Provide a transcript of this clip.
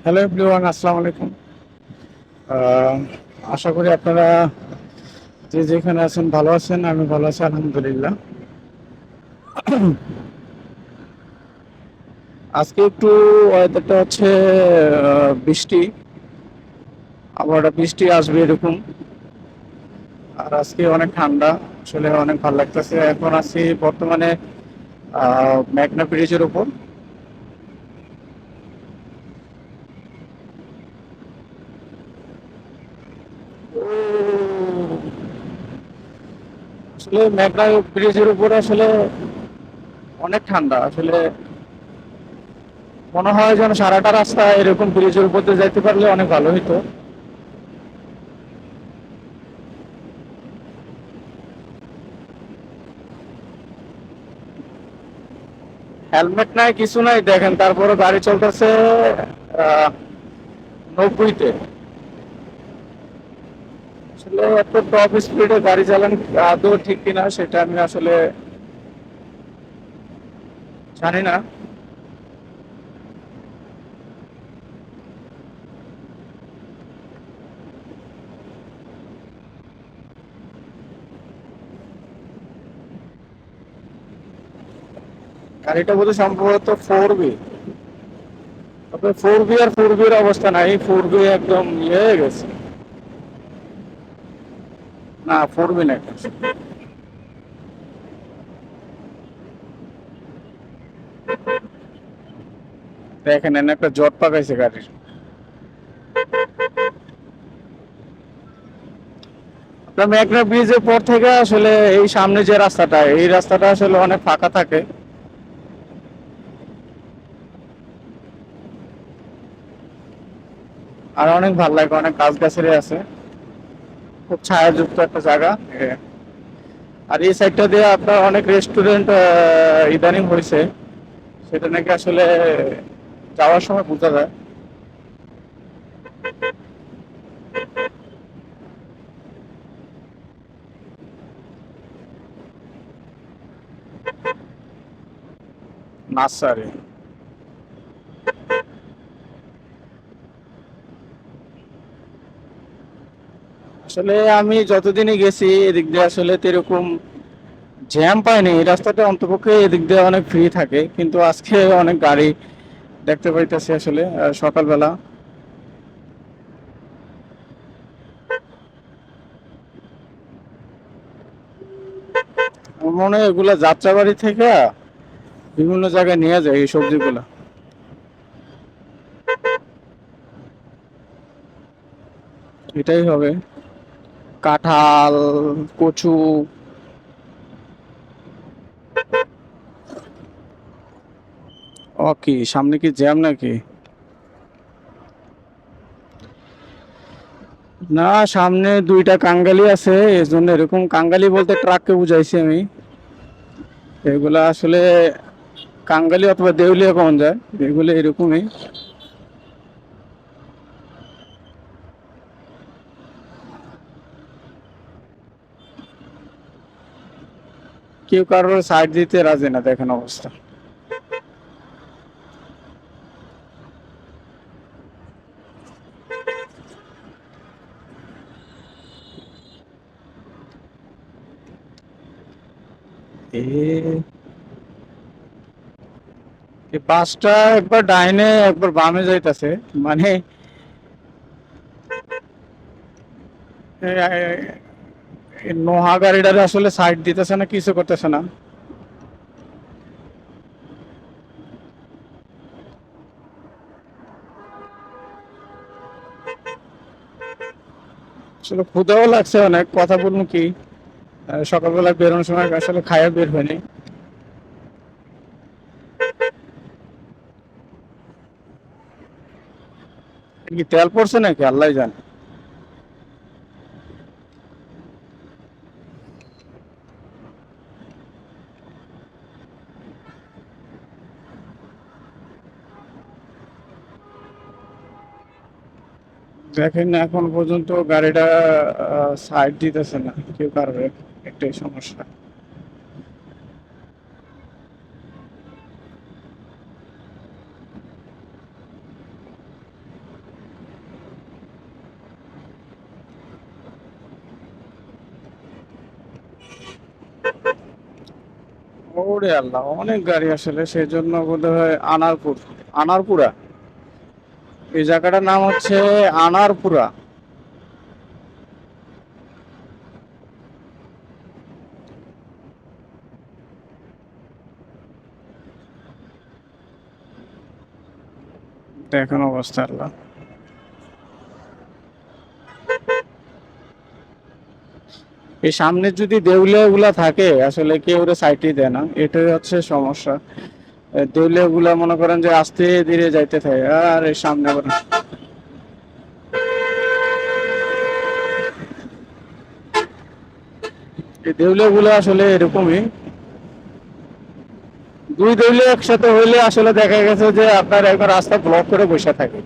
Hello everyone, আসসালামু আলাইকুম। আহ, আশা করি আপনারা যে যেখানে আছেন ভালো আছেন। আমি ভালো আছি আলহামদুলিল্লাহ। আজকে একটু ওয়েদারটা হচ্ছে বৃষ্টি, আবহাওয়াটা বৃষ্টি আসবে এরকম। আর আজকে অনেক ঠান্ডা, আসলে অনেক ভালো লাগতেছে। এখন আছি বর্তমানে মেঘনা ব্রিজের উপর। আসলে মেঘনা ব্রিজের উপরে আসলে অনেক ঠান্ডা। আসলে মনে হয় যেন সারাটা রাস্তা এরকম ব্রিজের উপর দিয়ে যাইতে পারলে অনেক ভালো হতো। হেলমেট নাই, কিছু নাই, দেখেন তারপরে গাড়ি চলতেছে 90-তে। আসলে এত টপ স্পিডে গাড়ি চালান আদৌ ঠিক কিনা সেটা আমি আসলে জানি না। গাড়িটা বোধহয় সম্ভবত 4B। তবে 4B আর 4B-র অবস্থা নাই, 4B একদম ইয়ে হয়ে গেছে। না, 4B নাই। দেখেন এনে একটা জট পাকাইছে গাড়ির। আপনার মেঘনা ব্রিজের পর থেকে আসলে এই সামনে যে রাস্তাটা, এই রাস্তাটা আসলে অনেক ফাঁকা থাকে। আর অনেক ভালো লাগে, অনেক গাছ গাছালি আছে, খুব ছায়াযুক্ত একটা জায়গা। আর এই সাইডটা দিয়ে আপনার অনেক রেস্টুরেন্ট ইদানিং হয়েছে, সেটা নাকি আসলে যাওয়ার সময় বোঝা যায়। নার্সারি। আসলে আমি যতদিনই গেছি এদিক দিয়ে আসলে তো এরকম জ্যাম পাইনি। এই রাস্তাটা অন্তপক্ষে এদিক দিয়ে অনেক ফ্রি থাকে, কিন্তু আজকে অনেক গাড়ি দেখতে পাইতেছি আসলে সকালবেলা। আমার মনে হয় এগুলা যাত্রাবাড়ি থেকে বিভিন্ন জায়গায় নিয়ে যায় এই সবজিগুলা। এটাই হবে। কাঁঠাল, কচু। ও কি সামনে কি জ্যাম নাকি? না, সামনে দুইটা কাঙ্গালি আছে, এই জন্য এরকম। কাঙ্গালি বলতে ট্রাককে বুঝাইছি আমি। এগুলা আসলে কাঙ্গালি অথবা দেউলিয়া কখন যায়, এগুলো এরকমই। কেউ কারোর সাইড দিতে রাজি না, দেখেন অবস্থা। এ এই বাসটা একবার ডাইনে একবার বামে যাইতাছে, মানে এই নোহা গাড়িটারে আসলে সাইড দিতেছে না, কিছু করতেছে না। আসলে ক্ষুধাও লাগছে অনেক, কথা বলবো কি। সকালবেলা বেরোনোর সময় আসলে খায়া বের হয়নি। কি তেল পড়ছে নাকি আল্লাহ জানে। দেখেন এখন পর্যন্ত গাড়িটা সাইড দিতেছে না কেউ কারোর, একটাই সমস্যা। ওরে আল্লাহ, অনেক গাড়ি আসলে, সেই জন্য বোধ হয় আনারপুর, আনারপুরা, এই জায়গাটার নাম হচ্ছে আনারপুরা। দেখুন অবস্থা আল্লাহ। এই সামনে যদি দেউলিয়া গুলা থাকে আসলে কেউ ওরা সাইডই দেয় না, এটাই হচ্ছে সমস্যা। দেউলিয়া গুলা মনে করেন যে আস্তে ধীরে যাইতে থাকে, আর এই সামনে আবার এই দেউলিয়া গুলা আসলে এরকমই। দুই দেউলিয়া একসাথে হইলে আসলে দেখা গেছে যে আপনার একবার রাস্তা ব্লক করে বসে থাকে।